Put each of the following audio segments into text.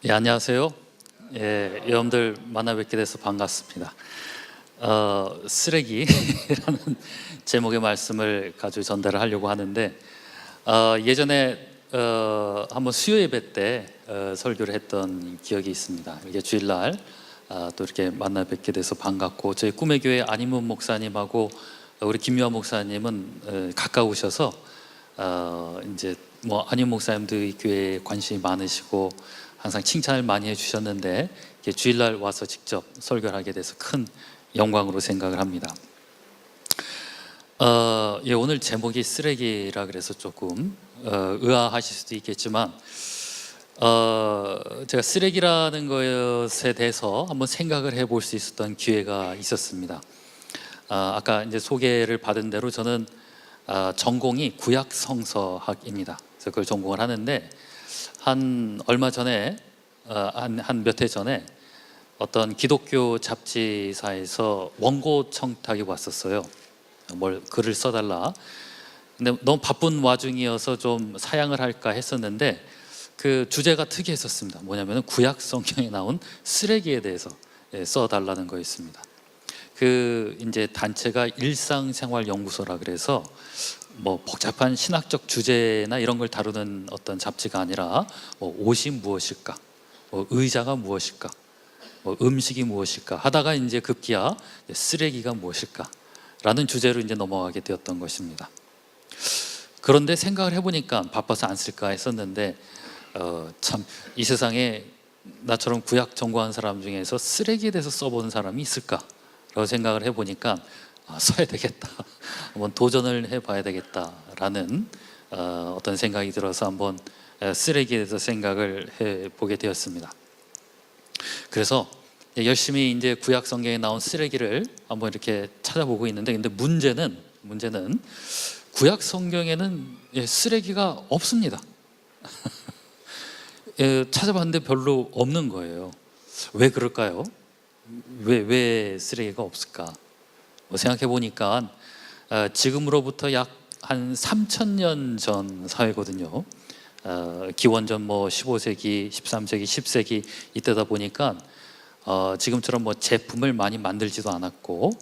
예, 안녕하세요. 예, 여러분들 만나 뵙게 돼서 반갑습니다. 쓰레기라는 제목의 말씀을 가지고 전달을 하려고 하는데, 예전에 한번 수요 예배 때 설교를 했던 기억이 있습니다. 이게 주일날 또 이렇게 만나 뵙게 돼서 반갑고, 저희 꿈의 교회 안인문 목사님하고 우리 김유아 목사님은 가까우셔서 이제 뭐 안인문 목사님도 이 교회에 관심이 많으시고 항상 칭찬을 많이 해주셨는데, 주일날 와서 직접 설교를 하게 돼서 큰 영광으로 생각을 합니다. 예, 오늘 제목이 쓰레기라 그래서 조금 의아하실 수도 있겠지만, 제가 쓰레기라는 것에 대해서 한번 생각을 해볼 수 있었던 기회가 있었습니다. 아까 이제 소개를 받은 대로 저는 전공이 구약성서학입니다. 그래서 그걸 전공을 하는데, 한 얼마 전에 한 몇 해 전에 어떤 기독교 잡지사에서 원고 청탁이 왔었어요. 뭘 글을 써달라. 근데 너무 바쁜 와중이어서 좀 사양을 할까 했었는데, 그 주제가 특이했었습니다. 뭐냐면 구약 성경에 나온 쓰레기에 대해서 써달라는 거였습니다. 그 이제 단체가 일상생활연구소라 그래서 뭐 복잡한 신학적 주제나 이런 걸 다루는 어떤 잡지가 아니라, 뭐 옷이 무엇일까, 뭐 의자가 무엇일까, 뭐 음식이 무엇일까 하다가 이제 급기야 쓰레기가 무엇일까 라는 주제로 이제 넘어가게 되었던 것입니다. 그런데 생각을 해보니까 바빠서 안 쓸까 했었는데, 참 이 세상에 나처럼 구약 전공한 사람 중에서 쓰레기에 대해서 써본 사람이 있을까 라고 생각을 해보니까, 써야 되겠다, 한번 도전을 해봐야 되겠다라는 어떤 생각이 들어서 한번 쓰레기에 대해서 생각을 해보게 되었습니다. 그래서 열심히 이제 구약 성경에 나온 쓰레기를 한번 이렇게 찾아보고 있는데, 근데 문제는 구약 성경에는 쓰레기가 없습니다. 찾아봤는데 별로 없는 거예요. 왜 그럴까요? 왜 쓰레기가 없을까? 생각해 보니까 지금으로부터 약 한 3,000년 전 사회거든요. 기원전 뭐 15세기, 13세기, 10세기 이때다 보니까 지금처럼 뭐 제품을 많이 만들지도 않았고,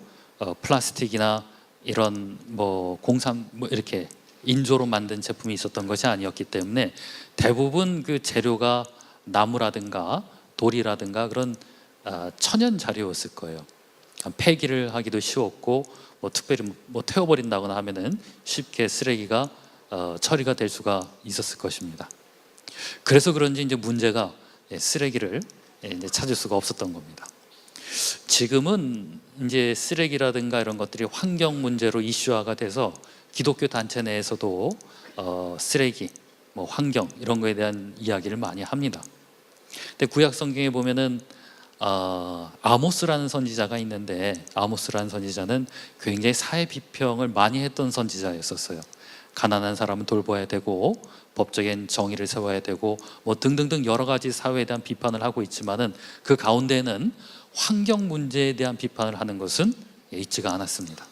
플라스틱이나 이런 뭐 공산 뭐 이렇게 인조로 만든 제품이 있었던 것이 아니었기 때문에 대부분 그 재료가 나무라든가 돌이라든가 그런 천연 자료였을 거예요. 폐기를 하기도 쉬웠고, 뭐 특별히 뭐 태워버린다거나 하면은 쉽게 쓰레기가 처리가 될 수가 있었을 것입니다. 그래서 그런지 이제 문제가 쓰레기를 이제 찾을 수가 없었던 겁니다. 지금은 이제 쓰레기라든가 이런 것들이 환경 문제로 이슈화가 돼서 기독교 단체 내에서도 쓰레기, 뭐 환경 이런 거에 대한 이야기를 많이 합니다. 근데 구약 성경에 보면은 아모스라는 선지자가 있는데, 아모스라는 선지자는 굉장히 사회 비평을 많이 했던 선지자였었어요. 가난한 사람은 돌봐야 되고, 법적인 정의를 세워야 되고, 뭐 등등등 여러 가지 사회에 대한 비판을 하고 있지만은, 그 가운데는 환경 문제에 대한 비판을 하는 것은 있지가 않았습니다.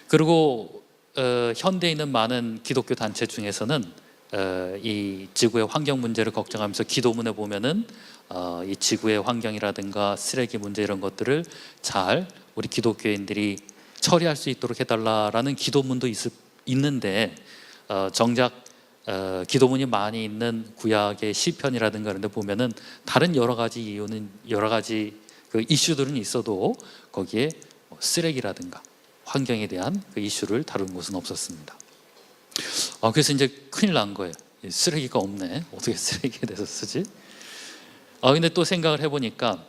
그리고 현대에 있는 많은 기독교 단체 중에서는 이 지구의 환경 문제를 걱정하면서 기도문에 보면은 이 지구의 환경이라든가 쓰레기 문제 이런 것들을 잘 우리 기독교인들이 처리할 수 있도록 해달라라는 기도문도 있는데, 정작 기도문이 많이 있는 구약의 시편이라든가 이런 데 보면은 다른 여러 가지 이유는, 여러 가지 그 이슈들은 있어도 거기에 쓰레기라든가 환경에 대한 그 이슈를 다룬 곳은 없었습니다. 그래서 이제 큰일 난 거예요. 쓰레기가 없네, 어떻게 쓰레기에 대해서 쓰지? 근데 또 생각을 해보니까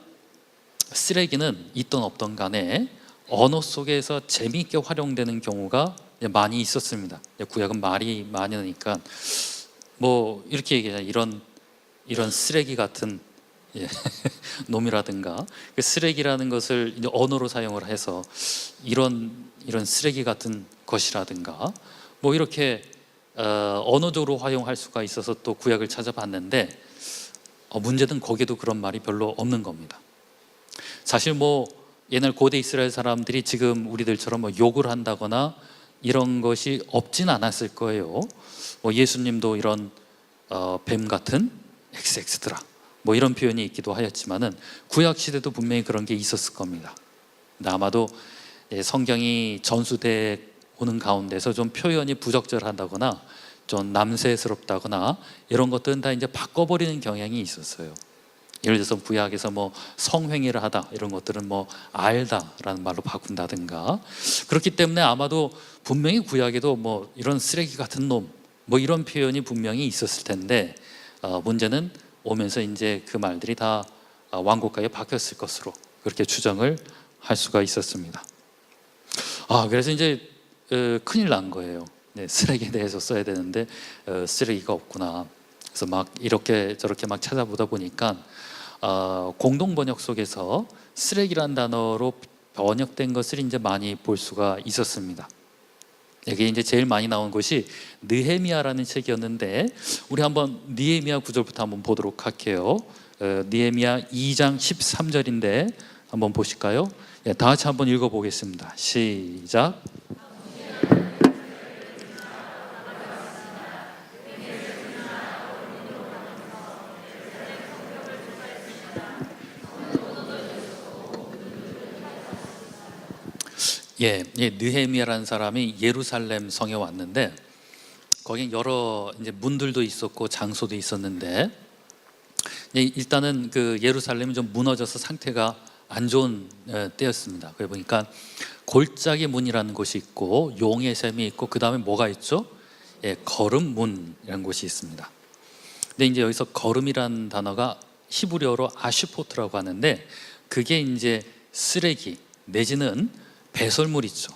쓰레기는 있던 없던 간에 언어 속에서 재미있게 활용되는 경우가 많이 있었습니다. 구약은 말이 많이 나니까 뭐 이렇게 얘기하잖아요. 이런 쓰레기 같은 놈이라든가, 그 쓰레기라는 것을 이제 언어로 사용을 해서 이런 쓰레기 같은 것이라든가 뭐 이렇게 언어적으로 활용할 수가 있어서 또 구약을 찾아봤는데, 문제는 거기도 그런 말이 별로 없는 겁니다. 사실 뭐 옛날 고대 이스라엘 사람들이 지금 우리들처럼 뭐 욕을 한다거나 이런 것이 없진 않았을 거예요. 뭐 예수님도 이런 뱀 같은 XX들아 뭐 이런 표현이 있기도 하였지만은 구약 시대도 분명히 그런 게 있었을 겁니다. 근데 아마도 성경이 전수돼 오는 가운데서 좀 표현이 부적절하다거나 좀 남세스럽다거나 이런 것들은 다 이제 바꿔버리는 경향이 있었어요. 예를 들어서 구약에서 뭐 성행위를 하다 이런 것들은 뭐 알다라는 말로 바꾼다든가, 그렇기 때문에 아마도 분명히 구약에도 뭐 이런 쓰레기 같은 놈 뭐 이런 표현이 분명히 있었을 텐데, 문제는 오면서 이제 그 말들이 다 완곡하게 바뀌었을 것으로 그렇게 추정을 할 수가 있었습니다. 그래서 이제 큰일 난 거예요. 네, 쓰레기에 대해서 써야 되는데 쓰레기가 없구나. 그래서 막 이렇게 저렇게 막 찾아보다 보니까 공동 번역 속에서 쓰레기란 단어로 번역된 것을 이제 많이 볼 수가 있었습니다. 이게 이제 제일 많이 나온 것이 느헤미야라는 책이었는데, 우리 한번 느헤미야 구절부터 한번 보도록 할게요. 느헤미야 2장 13절인데 한번 보실까요? 다 같이 한번 읽어보겠습니다. 시작. 느헤미야라는 사람이 예루살렘 성에 왔는데, 거기 여러 이제 문들도 있었고 장소도 있었는데, 일단은 그 예루살렘이 좀 무너져서 상태가 안 좋은 때였습니다. 그래 보니까 골짜기 문이라는 곳이 있고 용의 샘이 있고 그 다음에 뭐가 있죠? 걸음문이라는 곳이 있습니다. 근데 이제 여기서 걸음이라는 단어가 히브리어로 아슈포트라고 하는데, 그게 이제 쓰레기 내지는 배설물 있죠.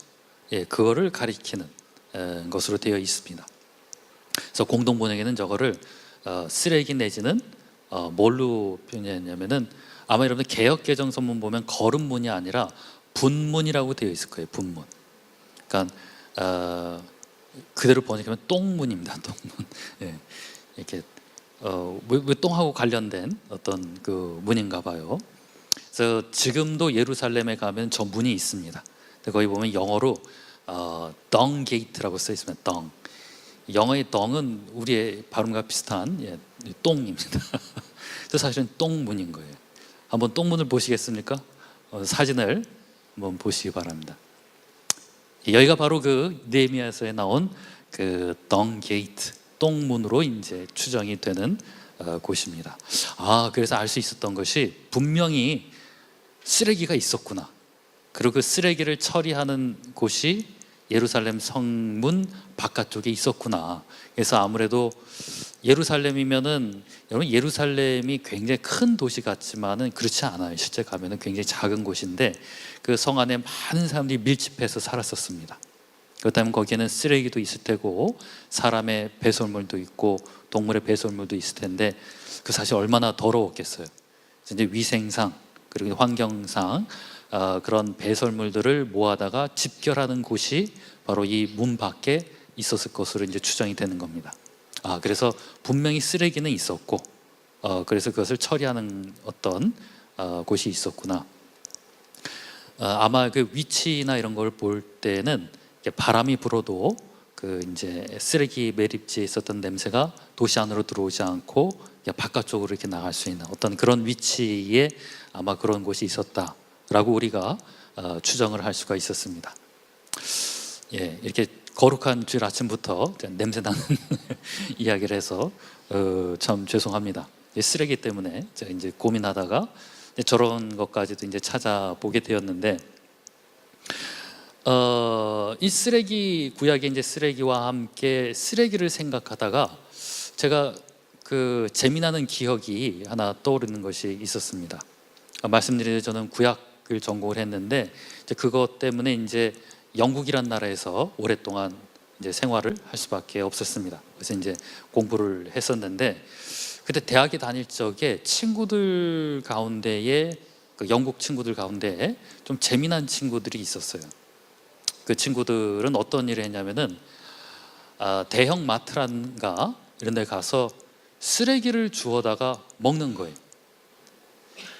그거를 가리키는 것으로 되어 있습니다. 그래서 공동 번역에는 저거를 쓰레기 내지는 뭘로 표현했냐면은, 아마 여러분들 개역 개정 선문 보면 걸음문이 아니라 분문이라고 되어 있을 거예요. 분문. 그러니까 그대로 번역하면 똥문입니다. 똥문. 이렇게 왜 똥하고 관련된 어떤 그 문인가 봐요. 그래서 지금도 예루살렘에 가면 저 문이 있습니다. 거기 보면 영어로 덩 게이트라고 써 있으면 덩. 영어의 덩은 우리의 발음과 비슷한 똥입니다. 그래서 사실은 똥문인 거예요. 한번 똥문을 보시겠습니까? 사진을 한번 보시기 바랍니다. 여기가 바로 그 느헤미야서에 나온 그 덩 게이트, 똥문으로 이제 추정이 되는 곳입니다. 그래서 알 수 있었던 것이 분명히 쓰레기가 있었구나. 그리고 그 쓰레기를 처리하는 곳이 예루살렘 성문 바깥쪽에 있었구나. 그래서 아무래도 예루살렘이면은, 여러분 예루살렘이 굉장히 큰 도시 같지만은 그렇지 않아요. 실제 가면은 굉장히 작은 곳인데 그 성 안에 많은 사람들이 밀집해서 살았었습니다. 그렇다면 거기에는 쓰레기도 있을 테고 사람의 배설물도 있고 동물의 배설물도 있을 텐데, 그 사실 얼마나 더러웠겠어요. 이제 위생상 그리고 환경상 그런 배설물들을 모아다가 집결하는 곳이 바로 이 문 밖에 있었을 것으로 이제 추정이 되는 겁니다. 그래서 분명히 쓰레기는 있었고, 그래서 그것을 처리하는 어떤 곳이 있었구나. 아마 그 위치나 이런 걸 볼 때는 바람이 불어도 그 이제 쓰레기 매립지에 있었던 냄새가 도시 안으로 들어오지 않고 바깥쪽으로 이렇게 나갈 수 있는 어떤 그런 위치에 아마 그런 곳이 있었다라고 우리가 추정을 할 수가 있었습니다. 이렇게 거룩한 주일 아침부터 냄새 나는 이야기를 해서 참 죄송합니다. 쓰레기 때문에 제가 이제 고민하다가 저런 것까지도 이제 찾아보게 되었는데, 이 쓰레기 구약의 이제 쓰레기와 함께 쓰레기를 생각하다가 제가 그 재미나는 기억이 하나 떠오르는 것이 있었습니다. 말씀드린 저는 구약을 전공을 했는데 이제 그것 때문에 이제 영국이란 나라에서 오랫동안 이제 생활을 할 수밖에 없었습니다. 그래서 이제 공부를 했었는데, 그때 대학에 다닐 적에 친구들 가운데에 그 영국 친구들 가운데 좀 재미난 친구들이 있었어요. 그 친구들은 어떤 일을 했냐면은 대형 마트란가 이런 데 가서 쓰레기를 주워다가 먹는 거예요.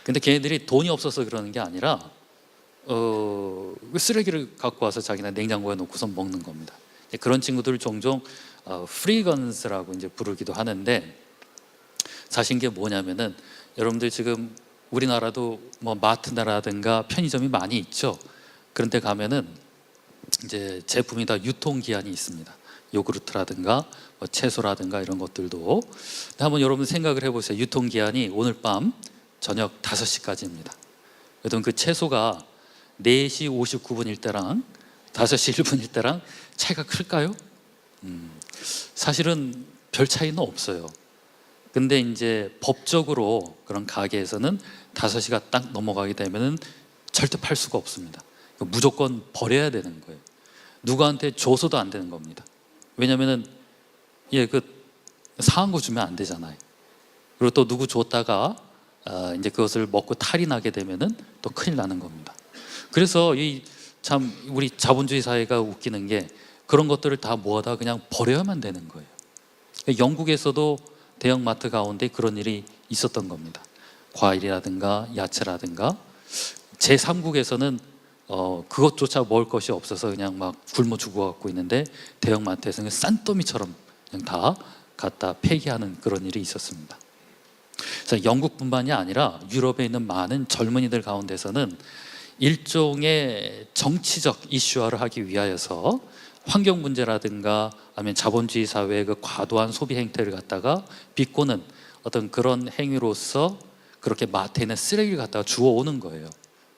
근데 걔네들이 돈이 없어서 그러는 게 아니라 그 쓰레기를 갖고 와서 자기네 냉장고에 놓고서 먹는 겁니다. 그런 친구들을 종종 프리건스라고 이제 부르기도 하는데, 사실 이게 뭐냐면은 여러분들 지금 우리나라도 뭐 마트나라든가 편의점이 많이 있죠. 그런데 가면은 이제 제품이 다 유통기한이 있습니다. 요구르트라든가 뭐 채소라든가 이런 것들도. 근데 한번 여러분 생각을 해보세요. 유통기한이 오늘 밤 저녁 5시까지입니다. 그럼 그 채소가 4시 59분일 때랑 5시 1분일 때랑 차이가 클까요? 사실은 별 차이는 없어요. 근데 이제 법적으로 그런 가게에서는 5시가 딱 넘어가게 되면은 절대 팔 수가 없습니다. 무조건 버려야 되는 거예요. 누구한테 줘서도 안 되는 겁니다. 왜냐면은 그 상한 거 주면 안 되잖아요. 그리고 또 누구 줬다가 이제 그것을 먹고 탈이 나게 되면은 또 큰일 나는 겁니다. 그래서 참 우리 자본주의 사회가 웃기는 게 그런 것들을 다 모아다 그냥 버려야만 되는 거예요. 영국에서도 대형마트 가운데 그런 일이 있었던 겁니다. 과일이라든가 야채라든가. 제3국에서는 그것조차 먹을 것이 없어서 그냥 막 굶어 죽어갖고 있는데 대형마트에서는 싼더미처럼 그냥 다 갖다 폐기하는 그런 일이 있었습니다. 그래서 영국뿐만이 아니라 유럽에 있는 많은 젊은이들 가운데서는 일종의 정치적 이슈화를 하기 위하여서 환경 문제라든가 아니면 자본주의 사회의 그 과도한 소비 행태를 갖다가 비꼬는 어떤 그런 행위로서 그렇게 마트에 있는 쓰레기를 갖다가 주워오는 거예요.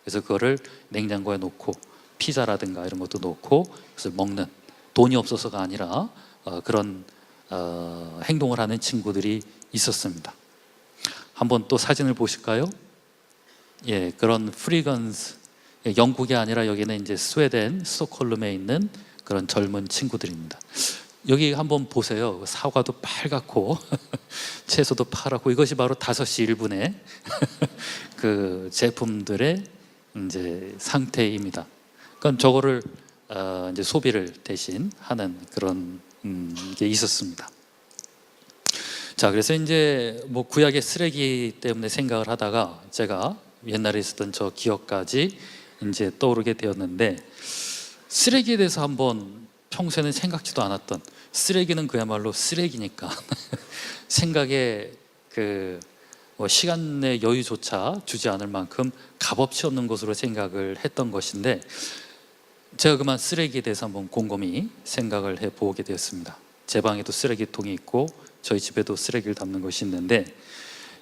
그래서 그거를 냉장고에 놓고 피자라든가 이런 것도 놓고 그래서 먹는, 돈이 없어서가 아니라 그런 행동을 하는 친구들이 있었습니다. 한번 또 사진을 보실까요? 예, 그런 프리건스, 영국이 아니라 여기는 이제 스웨덴 스톡홀름에 있는 그런 젊은 친구들입니다. 여기 한번 보세요. 사과도 빨갛고 채소도 파랗고 이것이 바로 5시 1분에 그 제품들의 이제 상태입니다. 그러니까 저거를 이제 소비를 대신 하는 그런 게 있었습니다. 자, 그래서 이제 뭐 구약의 쓰레기 때문에 생각을 하다가 제가 옛날에 있었던 저 기억까지 이제 떠오르게 되었는데, 쓰레기에 대해서 한번 평소에는 생각지도 않았던, 쓰레기는 그야말로 쓰레기니까 생각에 뭐 시간의 여유조차 주지 않을 만큼 값어치 없는 것으로 생각을 했던 것인데, 제가 그만 쓰레기에 대해서 한번 곰곰이 생각을 해보게 되었습니다. 제 방에도 쓰레기통이 있고 저희 집에도 쓰레기를 담는 것이 있는데,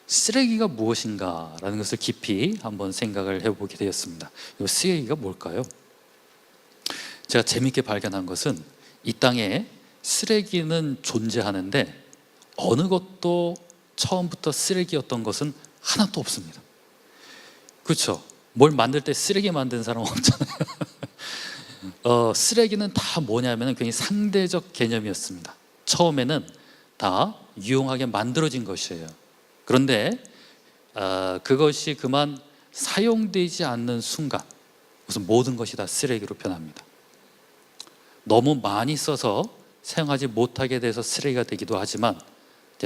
쓰레기가 무엇인가 라는 것을 깊이 한번 생각을 해보게 되었습니다. 이 쓰레기가 뭘까요? 제가 재밌게 발견한 것은 이 땅에 쓰레기는 존재하는데 어느 것도 처음부터 쓰레기였던 것은 하나도 없습니다. 그렇죠? 뭘 만들 때 쓰레기 만든 사람 없잖아요. 쓰레기는 다 뭐냐면 굉장히 상대적 개념이었습니다. 처음에는 다 유용하게 만들어진 것이에요. 그런데 그것이 그만 사용되지 않는 순간 무슨 모든 것이 다 쓰레기로 변합니다. 너무 많이 써서 사용하지 못하게 돼서 쓰레기가 되기도 하지만,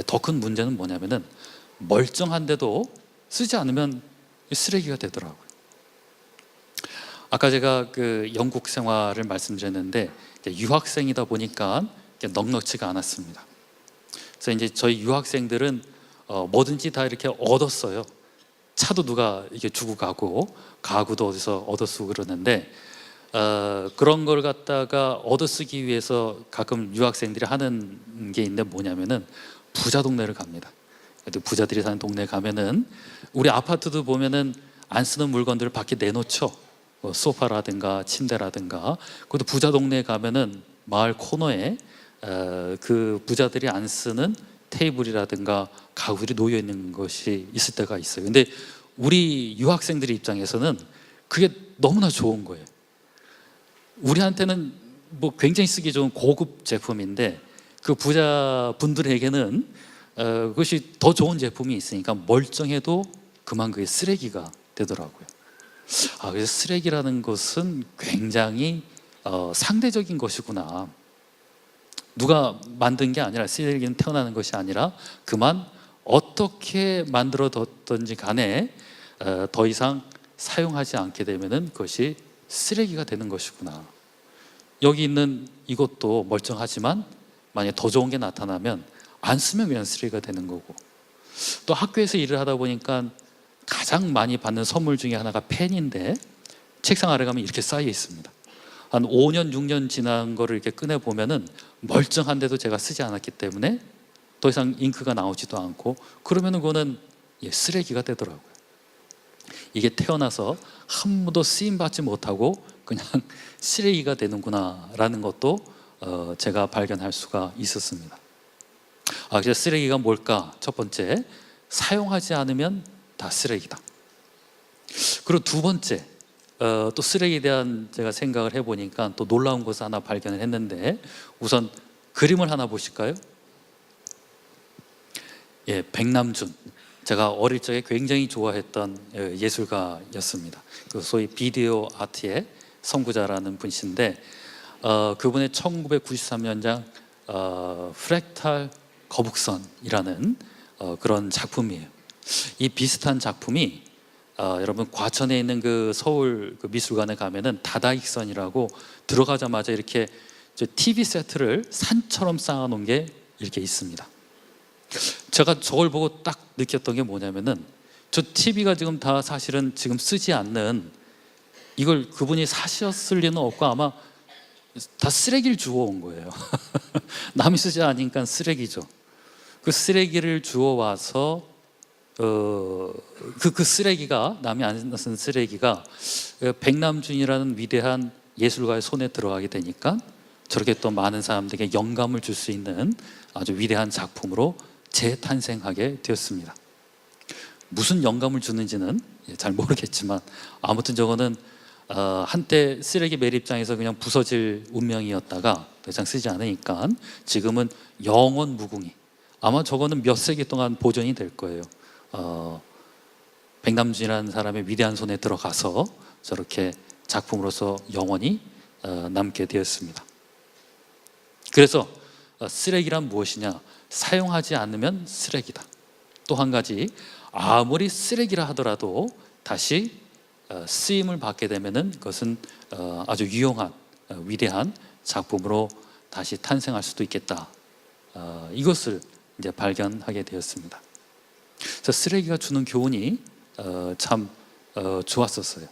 더 큰 문제는 뭐냐면은 멀쩡한데도 쓰지 않으면 쓰레기가 되더라고요. 아까 제가 그 영국 생활을 말씀드렸는데 유학생이다 보니까 넉넉지가 않았습니다. 그래서 이제 저희 유학생들은 뭐든지 다 이렇게 얻었어요. 차도 누가 이게 주고 가고 가구도 어디서 얻어 쓰고 그러는데, 그런 걸 갖다가 얻어 쓰기 위해서 가끔 유학생들이 하는 게 있는데 뭐냐면은 부자 동네를 갑니다. 부자들이 사는 동네 가면은 우리 아파트도 보면은 안 쓰는 물건들을 밖에 내놓죠. 소파라든가 침대라든가. 그것도 부자 동네에 가면은 마을 코너에 그 부자들이 안 쓰는 테이블이라든가 가구들이 놓여 있는 것이 있을 때가 있어요. 근데 우리 유학생들의 입장에서는 그게 너무나 좋은 거예요. 우리한테는 뭐 굉장히 쓰기 좋은 고급 제품인데 그 부자 분들에게는 그것이 더 좋은 제품이 있으니까 멀쩡해도 그만 그게 쓰레기가 되더라고요. 그래서 쓰레기라는 것은 굉장히 상대적인 것이구나. 누가 만든 게 아니라, 쓰레기는 태어나는 것이 아니라 그만 어떻게 만들어뒀든지 간에 더 이상 사용하지 않게 되면은 그것이 쓰레기가 되는 것이구나. 여기 있는 이것도 멀쩡하지만 만약에 더 좋은 게 나타나면 안 쓰면 그냥 쓰레기가 되는 거고, 또 또 학교에서 일을 하다 보니까 가장 많이 받는 선물 중에 하나가 펜인데 책상 아래 가면 이렇게 쌓여 있습니다. 한 5년, 6년 지난 거를 이렇게 꺼내 보면은 멀쩡한데도 제가 쓰지 않았기 때문에 더 이상 잉크가 나오지도 않고, 그러면은 그거는 쓰레기가 되더라고요. 이게 태어나서 한 번도 쓰임 받지 못하고 그냥 쓰레기가 되는구나라는 것도 제가 발견할 수가 있었습니다. 그래서 쓰레기가 뭘까? 첫 번째, 사용하지 않으면 다 쓰레기다. 그리고 두 번째, 또 쓰레기에 대한 제가 생각을 해보니까 또 놀라운 것을 하나 발견을 했는데, 우선 그림을 하나 보실까요? 백남준, 제가 어릴 적에 굉장히 좋아했던 예술가였습니다. 그 소위 비디오 아트의 선구자라는 분이신데, 그분의 1993년작 프랙탈 거북선이라는 그런 작품이에요. 이 비슷한 작품이 여러분 과천에 있는 그 서울 그 미술관에 가면은 다다익선이라고 들어가자마자 이렇게 TV 세트를 산처럼 쌓아놓은 게 이렇게 있습니다. 제가 저걸 보고 딱 느꼈던 게 뭐냐면은, 저 TV가 지금 다 사실은 지금 쓰지 않는, 이걸 그분이 사셨을 리는 없고 아마 다 쓰레기를 주워온 거예요. 남이 쓰지 않으니까 쓰레기죠. 그 쓰레기를 주워와서 그 쓰레기가, 남이 안 쓴 쓰레기가 백남준이라는 위대한 예술가의 손에 들어가게 되니까 저렇게 또 많은 사람들에게 영감을 줄 수 있는 아주 위대한 작품으로 재탄생하게 되었습니다. 무슨 영감을 주는지는 잘 모르겠지만 아무튼 저거는 한때 쓰레기 매립장에서 그냥 부서질 운명이었다가 더 이상 쓰지 않으니까 지금은 영원 무궁히, 아마 저거는 몇 세기 동안 보존이 될 거예요. 백남준이라는 사람의 위대한 손에 들어가서 저렇게 작품으로서 영원히 남게 되었습니다. 그래서 쓰레기란 무엇이냐? 사용하지 않으면 쓰레기다. 또 한 가지, 아무리 쓰레기라 하더라도 다시 쓰임을 받게 되면은 그것은 아주 유용한 위대한 작품으로 다시 탄생할 수도 있겠다. 이것을 이제 발견하게 되었습니다. 그래서 쓰레기가 주는 교훈이 참 좋았었어요.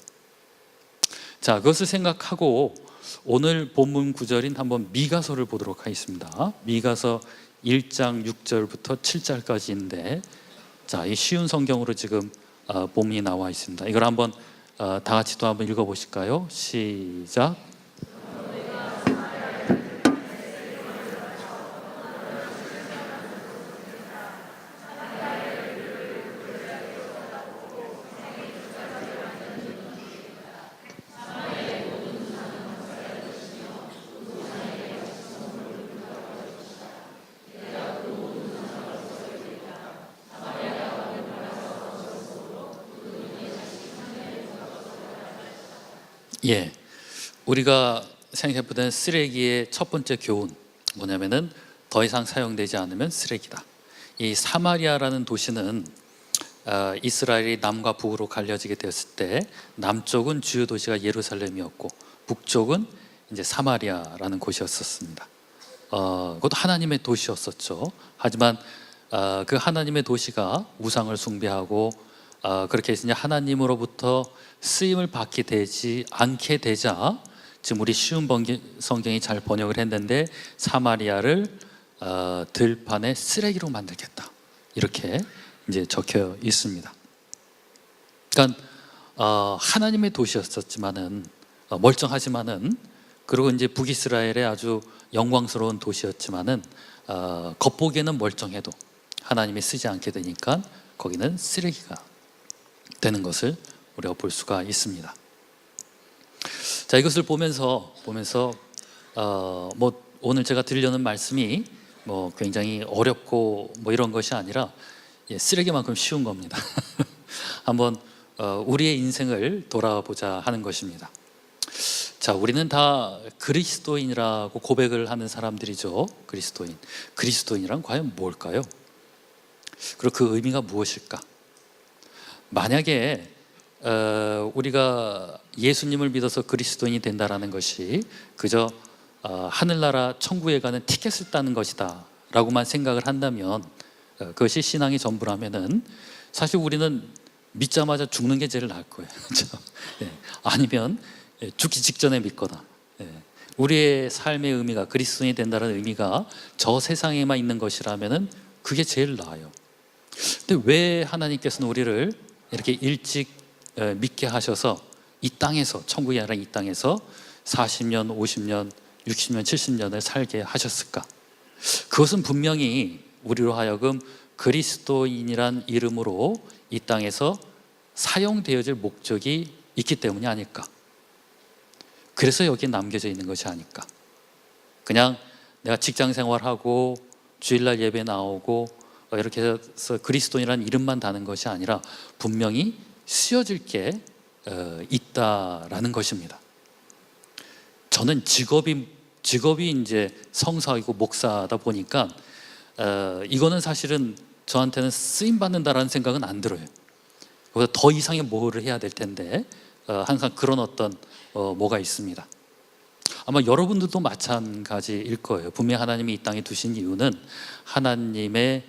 자, 그것을 생각하고 오늘 본문 구절인 한번 미가서를 보도록 하겠습니다. 미가서 1장 6절부터 7절까지인데, 자, 이 쉬운 성경으로 지금 본문이 나와 있습니다. 이걸 한번 다 같이 또 한번 읽어보실까요? 시작. 우리가 생각해보던 쓰레기의 첫 번째 교훈 뭐냐면은 더 이상 사용되지 않으면 쓰레기다. 이 사마리아라는 도시는 이스라엘이 남과 북으로 갈려지게 되었을 때 남쪽은 주요 도시가 예루살렘이었고 북쪽은 이제 사마리아라는 곳이었었습니다. 그것도 하나님의 도시였었죠. 하지만 그 하나님의 도시가 우상을 숭배하고 그렇게 해서 이제 하나님으로부터 쓰임을 받게 되지 않게 되자, 지금 우리 쉬운 성경이 잘 번역을 했는데 사마리아를 들판의 쓰레기로 만들겠다, 이렇게 이제 적혀 있습니다. 그러니까 하나님의 도시였었지만은 멀쩡하지만은, 그리고 이제 북이스라엘의 아주 영광스러운 도시였지만은 겉보기에는 멀쩡해도 하나님이 쓰지 않게 되니까 거기는 쓰레기가 되는 것을 우리가 볼 수가 있습니다. 자, 이것을 보면서 뭐 오늘 제가 드리려는 말씀이 뭐 굉장히 어렵고 뭐 이런 것이 아니라 쓰레기만큼 쉬운 겁니다. 한번 우리의 인생을 돌아보자 하는 것입니다. 자, 우리는 다 그리스도인이라고 고백을 하는 사람들이죠. 그리스도인이란 과연 뭘까요? 그리고 그 의미가 무엇일까? 만약에 우리가 예수님을 믿어서 그리스도인이 된다라는 것이 그저 하늘나라 천국에 가는 티켓을 따는 것이다 라고만 생각을 한다면 그것이 신앙의 전부라면은 사실 우리는 믿자마자 죽는 게 제일 나을 거예요. 그렇죠? 예. 아니면 죽기 직전에 믿거나, 우리의 삶의 의미가 그리스도인이 된다는 의미가 저 세상에만 있는 것이라면은 그게 제일 나아요. 근데 왜 하나님께서는 우리를 이렇게 일찍 믿게 하셔서 이 땅에서, 천국이 아니라 이 땅에서 40년, 50년, 60년, 70년을 살게 하셨을까? 그것은 분명히 우리로 하여금 그리스도인이란 이름으로 이 땅에서 사용되어질 목적이 있기 때문이 아닐까? 그래서 여기에 남겨져 있는 것이 아닐까? 그냥 내가 직장 생활하고 주일날 예배 나오고 이렇게 해서 그리스도인이라는 이름만 다는 것이 아니라 분명히 쓰여질 게 있다라는 것입니다. 저는 직업이 이제 성사이고 목사다 보니까 이거는 사실은 저한테는 쓰임 받는다라는 생각은 안 들어요. 그보다 더 이상의 뭐를 해야 될 텐데 항상 그런 어떤 뭐가 있습니다. 아마 여러분들도 마찬가지일 거예요. 분명히 하나님이 이 땅에 두신 이유는 하나님의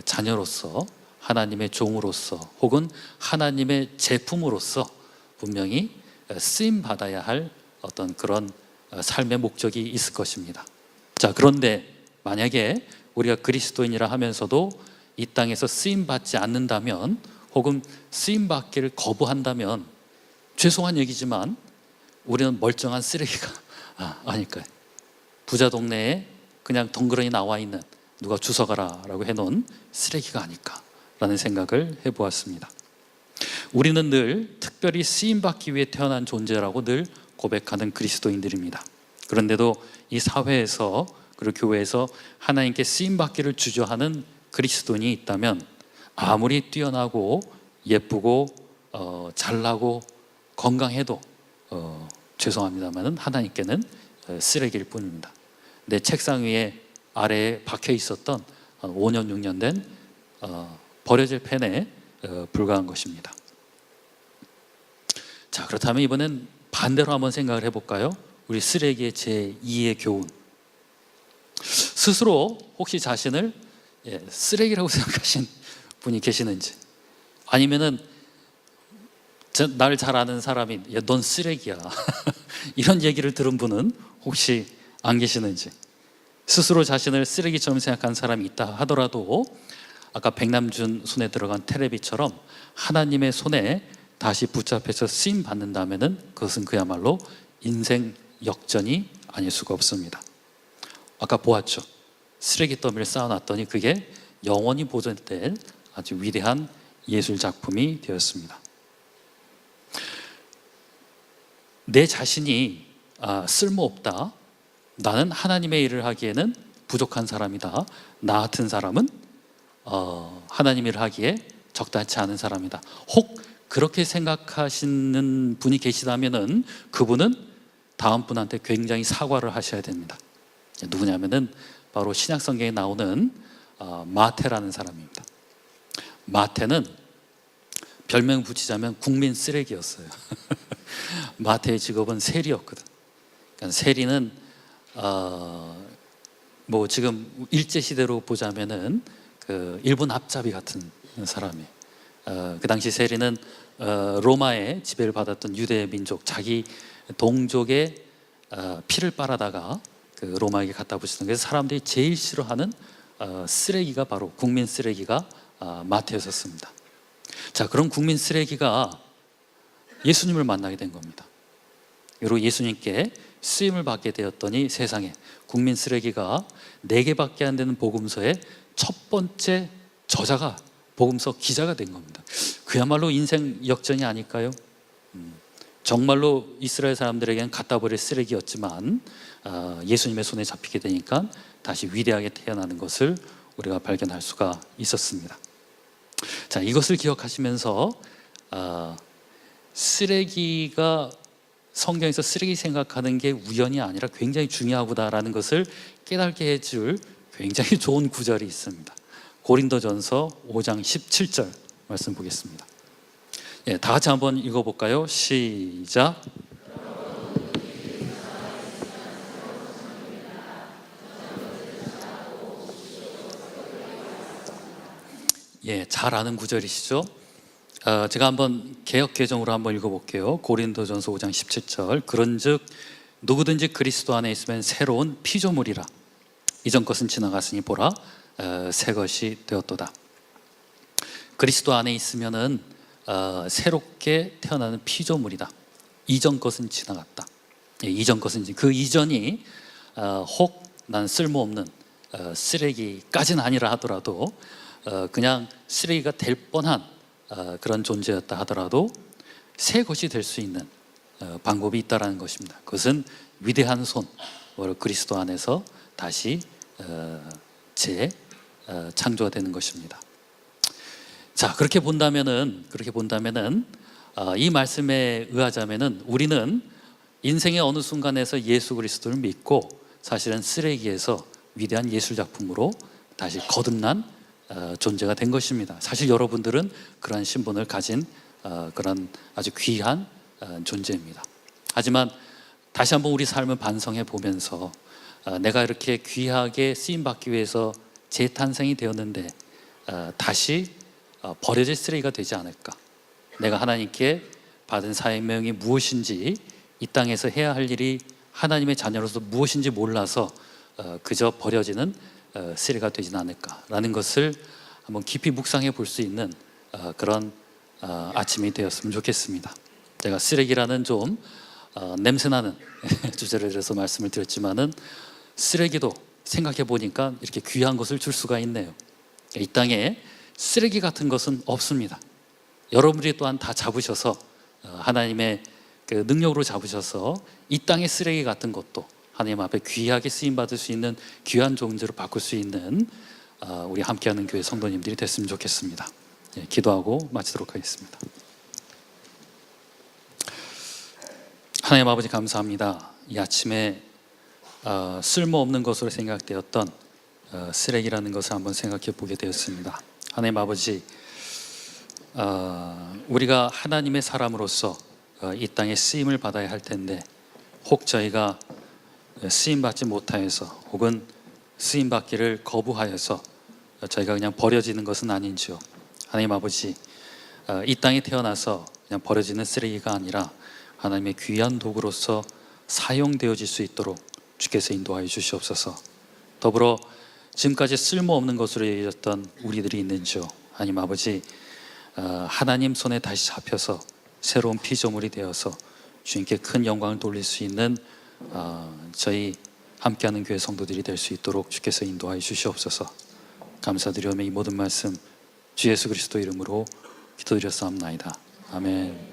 자녀로서, 하나님의 종으로서, 혹은 하나님의 제품으로서 분명히 쓰임 받아야 할 어떤 그런 삶의 목적이 있을 것입니다. 자, 그런데 만약에 우리가 그리스도인이라 하면서도 이 땅에서 쓰임 받지 않는다면, 혹은 쓰임 받기를 거부한다면 죄송한 얘기지만 우리는 멀쩡한 쓰레기가 아닐까요? 부자 동네에 그냥 덩그러니 나와 있는, 누가 주워가라 라고 해놓은 쓰레기가 아닐까라는 생각을 해보았습니다. 우리는 늘 특별히 쓰임받기 위해 태어난 존재라고 늘 고백하는 그리스도인들입니다. 그런데도 이 사회에서, 그리고 교회에서 하나님께 쓰임받기를 주저하는 그리스도인이 있다면 아무리 뛰어나고 예쁘고 잘나고 건강해도 죄송합니다만 하나님께는 쓰레기일 뿐입니다. 내 책상 위에 아래에 박혀 있었던 5년 6년 된 버려질 펜에 불과한 것입니다. 자, 그렇다면 이번엔 반대로 한번 생각을 해볼까요? 우리 쓰레기의 제2의 교훈. 스스로 혹시 자신을 쓰레기라고 생각하신 분이 계시는지, 아니면은 날 잘 아는 사람이 넌 쓰레기야 이런 얘기를 들은 분은 혹시 안 계시는지, 스스로 자신을 쓰레기처럼 생각하는 사람이 있다 하더라도 아까 백남준 손에 들어간 테레비처럼 하나님의 손에 다시 붙잡혀서 쓰임 받는다면은 그것은 그야말로 인생 역전이 아닐 수가 없습니다. 아까 보았죠. 쓰레기 더미를 쌓아놨더니 그게 영원히 보존될 아주 위대한 예술 작품이 되었습니다. 내 자신이 쓸모없다, 나는 하나님의 일을 하기에는 부족한 사람이다, 나 같은 사람은 하나님 일을 하기에 적당치 않은 사람이다, 혹 그렇게 생각하시는 분이 계시다면은 그분은 다음 분한테 굉장히 사과를 하셔야 됩니다. 누구냐면은 바로 신약 성경에 나오는 마태라는 사람입니다. 마태는 별명 붙이자면 국민 쓰레기였어요. 마태의 직업은 세리였거든. 그러니까 세리는 뭐 지금 일제 시대로 보자면은 그 일본 앞잡이 같은 사람이. 그 당시 세리는 로마의 지배를 받았던 유대 민족, 자기 동족의 피를 빨아다가 그 로마에게 갖다 붙이는, 그래서 사람들이 제일 싫어하는 쓰레기가 바로 국민 쓰레기가 마태였었습니다. 자, 그런 국민 쓰레기가 예수님을 만나게 된 겁니다. 그리고 예수님께 쓰임을 받게 되었더니 세상에 국민 쓰레기가 4개밖에 안 되는 복음서의 첫 번째 저자가, 복음서 기자가 된 겁니다. 그야말로 인생 역전이 아닐까요? 정말로 이스라엘 사람들에게는 갖다 버릴 쓰레기였지만 예수님의 손에 잡히게 되니까 다시 위대하게 태어나는 것을 우리가 발견할 수가 있었습니다. 자, 이것을 기억하시면서 쓰레기가, 성경에서 쓰레기 생각하는 게 우연이 아니라 굉장히 중요하구나라는 것을 깨닫게 해줄 굉장히 좋은 구절이 있습니다. 고린도전서 5장 17절 말씀 보겠습니다. 다 같이 한번 읽어볼까요? 시작. 예, 잘 아는 구절이시죠? 제가 한번 개역 개정으로 한번 읽어볼게요. 고린도전서 5장 17절. 그런즉 누구든지 그리스도 안에 있으면 새로운 피조물이라. 이전 것은 지나갔으니 보라, 새 것이 되었도다. 그리스도 안에 있으면은 새롭게 태어나는 피조물이다. 이전 것은 지나갔다. 예, 이전 것은 그 이전이 혹 난 쓸모없는 쓰레기까지는 아니라 하더라도 그냥 쓰레기가 될 뻔한 그런 존재였다 하더라도 새 것이 될 수 있는 방법이 있다라는 것입니다. 그것은 위대한 손, 그리스도 안에서 다시 창조가 되는 것입니다. 자, 그렇게 본다면은 이 말씀에 의하자면은 우리는 인생의 어느 순간에서 예수 그리스도를 믿고 사실은 쓰레기에서 위대한 예술 작품으로 다시 거듭난 존재가 된 것입니다. 사실 여러분들은 그러한 신분을 가진 그런 아주 귀한 존재입니다. 하지만 다시 한번 우리 삶을 반성해 보면서 내가 이렇게 귀하게 쓰임받기 위해서 재탄생이 되었는데 다시 버려질 쓰레기가 되지 않을까. 내가 하나님께 받은 사명이 무엇인지, 이 땅에서 해야 할 일이 하나님의 자녀로서 무엇인지 몰라서 그저 버려지는 쓰레기가 되지는 않을까라는 것을 한번 깊이 묵상해 볼 수 있는 그런 아침이 되었으면 좋겠습니다. 제가 쓰레기라는 좀 냄새나는 주제를 들어서 말씀을 드렸지만은 쓰레기도 생각해 보니까 이렇게 귀한 것을 줄 수가 있네요. 이 땅에 쓰레기 같은 것은 없습니다. 여러분들이 또한 다 잡으셔서 하나님의 그 능력으로 잡으셔서 이 땅의 쓰레기 같은 것도 하나님 앞에 귀하게 쓰임받을 수 있는 귀한 존재로 바꿀 수 있는 우리 함께하는 교회 성도님들이 됐으면 좋겠습니다. 예, 기도하고 마치도록 하겠습니다. 하나님 아버지 감사합니다. 이 아침에 쓸모없는 것으로 생각되었던 쓰레기라는 것을 한번 생각해 보게 되었습니다. 하나님 아버지, 우리가 하나님의 사람으로서 이 땅에 쓰임을 받아야 할 텐데 혹 저희가 쓰임받지 못하여서 혹은 쓰임받기를 거부하여서 저희가 그냥 버려지는 것은 아닌지요. 하나님 아버지, 이 땅에 태어나서 그냥 버려지는 쓰레기가 아니라 하나님의 귀한 도구로서 사용되어질 수 있도록 주께서 인도하여 주시옵소서. 더불어 지금까지 쓸모없는 것으로 여겼던 우리들이 있는지요. 하나님 아버지, 하나님 손에 다시 잡혀서 새로운 피조물이 되어서 주님께 큰 영광을 돌릴 수 있는 저희 함께하는 교회 성도들이 될 수 있도록 주께서 인도하여 주시옵소서. 감사드리오며 이 모든 말씀 주 예수 그리스도 이름으로 기도드렸사옵나이다. 아멘.